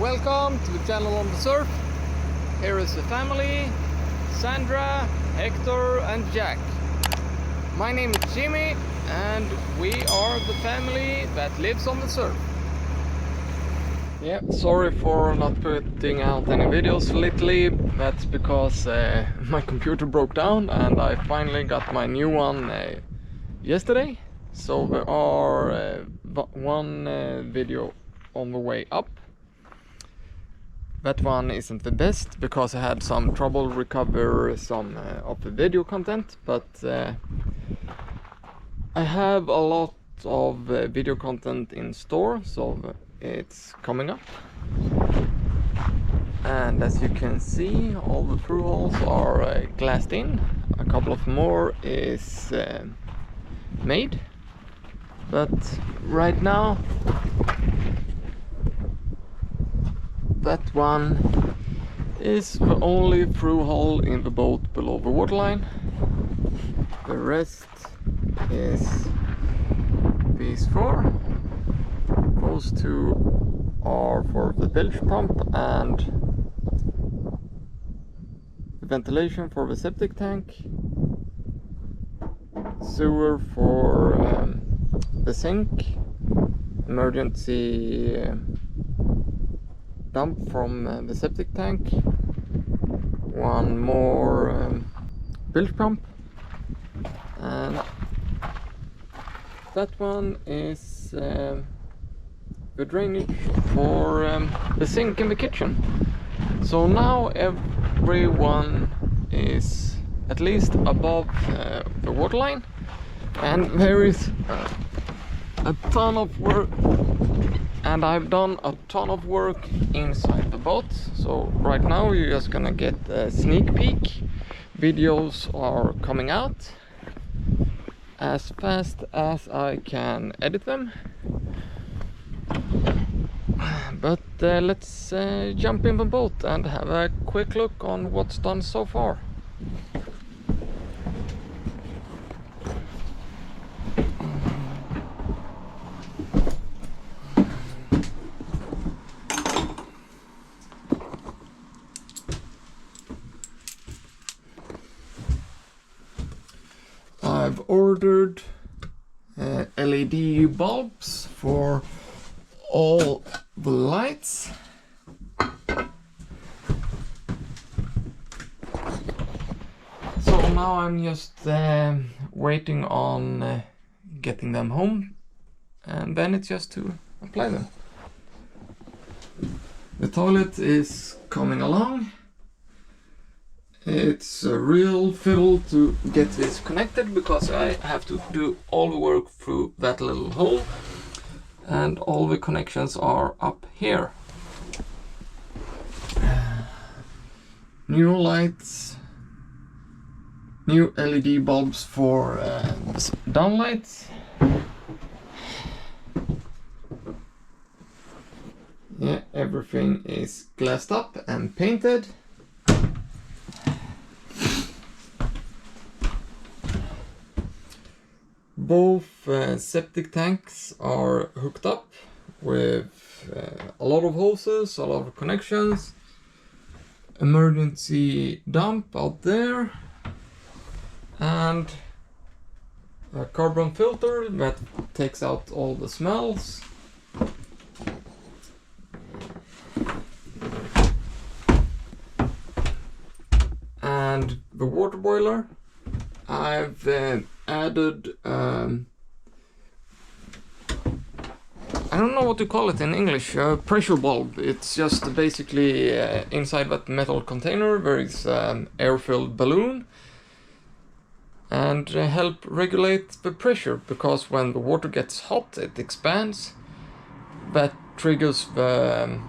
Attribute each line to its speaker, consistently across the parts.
Speaker 1: welcome to the channel on the surf. Here is the family, Sandra, Hector and Jack. My name is Jimmy and we are the family that lives on the surf. Yeah, sorry for not putting out any videos lately. That's because my computer broke down and I finally got my new one yesterday. So there are one video on the way up. That one isn't the best because I had some trouble recover some of the video content, but I have a lot of video content in store, so it's coming up. And as you can see, all the through holes are glassed in. A couple of more is made, but right now that one is the only through hole in the boat below the waterline. The rest is these four. Those two are for the bilge pump and the ventilation for the septic tank, sewer for the sink, emergency dump from the septic tank, one more bilge pump, and that one is the drainage for the sink in the kitchen. So now everyone is at least above the waterline, and there is a ton of work. And I've done a ton of work inside the boat. So right now you're just gonna get a sneak peek. Videos are coming out as fast as I can edit them. But let's jump in the boat and have a quick look on what's done so far. I've ordered LED bulbs for all the lights. So now I'm just waiting on getting them home, and then it's just to apply them. The toilet is coming along. It's a real fiddle to get this connected because I have to do all the work through that little hole, and all the connections are up here. New lights, new LED bulbs for downlights. Yeah, everything is glassed up and painted. Both septic tanks are hooked up with a lot of hoses, a lot of connections. Emergency dump out there, and a carbon filter that takes out all the smells. And the water boiler, I've added I don't know what to call it in English, pressure bulb. It's just basically inside that metal container there is air-filled balloon, and help regulate the pressure, because when the water gets hot it expands. That triggers the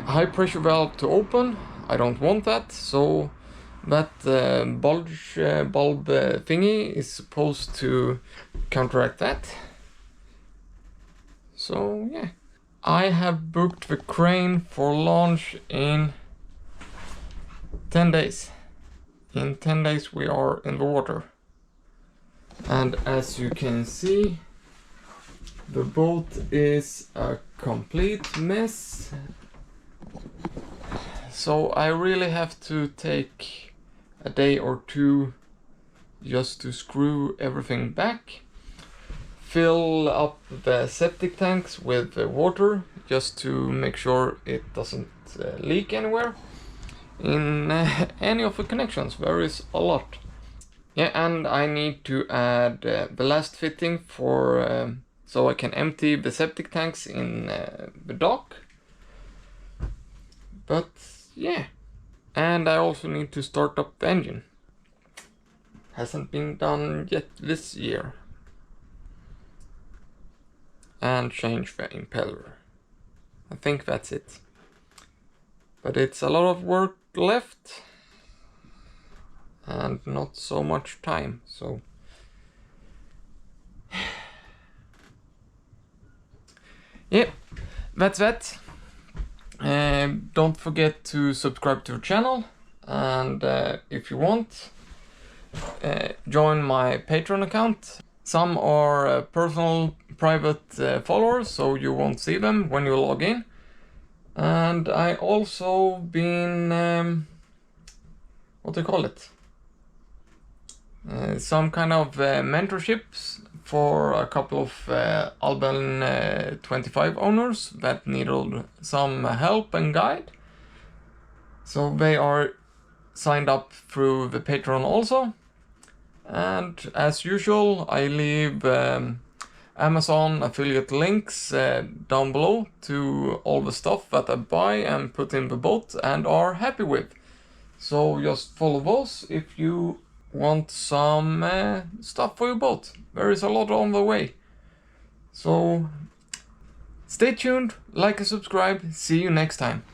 Speaker 1: high pressure valve to open. I don't want that, so that bulb thingy is supposed to counteract that. So yeah, I have booked the crane for launch in 10 days. In 10 days we are in the water. And as you can see, the boat is a complete mess. so I really have to take a day or two just to screw everything back, fill up the septic tanks with water just to make sure it doesn't leak anywhere in any of the connections. There is a lot. Yeah, and I need to add the last fitting for so I can empty the septic tanks in the dock. But yeah, and I also need to start up the engine. Hasn't been done yet this year. And change the impeller. I think that's it. But it's a lot of work left and not so much time, so yeah, that's that. Don't forget to subscribe to the channel, and if you want, join my Patreon account. Some are personal private followers, so you won't see them when you log in. And I also been what do you call it? Some kind of mentorships for a couple of Alban 25 owners that needed some help and guide. So they are signed up through the Patreon also. And as usual, I leave Amazon affiliate links down below to all the stuff that I buy and put in the boat and are happy with. So just follow those if you want some stuff for your boat. There is a lot on the way. So stay tuned, like and subscribe. See you next time.